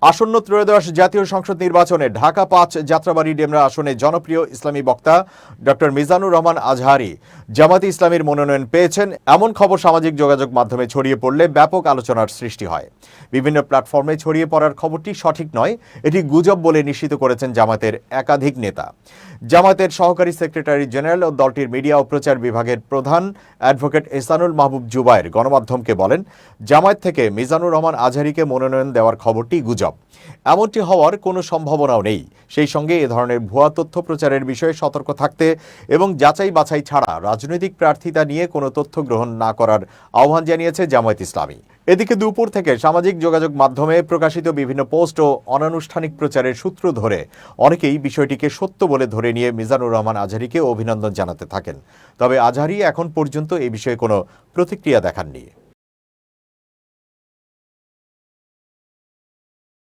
আসন্ন ত্রয়োদশ জাতীয় সংসদ নির্বাচনে ঢাকা-৫ যাত্রাবাড়ী ডেমরা আসনে জনপ্রিয় ইসলামী বক্তা ডক্টর মিজানুর রহমান আজহারী জামায়াতে ইসলামীর মনোনয়ন পেয়েছেন এমন খবর সামাজিক যোগাযোগ মাধ্যমে ছড়িয়ে পড়লে ব্যাপক আলোচনার সৃষ্টি হয়। বিভিন্ন প্ল্যাটফর্মে ছড়িয়ে পড়ার খবরটি সঠিক নয়, এটি গুজব বলে নিশ্চিত করেছেন জামায়াতের একাধিক নেতা। জামায়াতের সহকারী সেক্রেটারি জেনারেল ও দলটির মিডিয়া ও প্রচার বিভাগের প্রধান অ্যাডভোকেট এহসানুল মাহবুব জুবায়ের গণমাধ্যমকে বলেন, জামায়াত থেকে মিজানুর রহমান আজহারীকে মনোনয়ন দেওয়ার খবরটি গুজব। এমনটি হওয়ার কোনো সম্ভাবনাও নেই। সেই সঙ্গে এ ধরনের ভুয়া তথ্য প্রচারের বিষয়ে সতর্ক থাকতে এবং যাচাই বাছাই ছাড়া রাজনৈতিক প্রার্থিতা নিয়ে কোনো তথ্য গ্রহণ না করার আহ্বান জানিয়েছে জামায়াত ইসলামী। এদিকে দুপুর থেকে সামাজিক যোগাযোগ মাধ্যমে প্রকাশিত বিভিন্ন পোস্ট ও অনানুষ্ঠানিক প্রচারের সূত্র ধরে অনেকেই বিষয়টিকে সত্য বলে ধরে নিয়ে মিজানুর রহমান আজহারীকে অভিনন্দন জানাতে থাকেন। তবে আজহারী এখন পর্যন্ত এ বিষয়ে কোনো প্রতিক্রিয়া দেখাননি।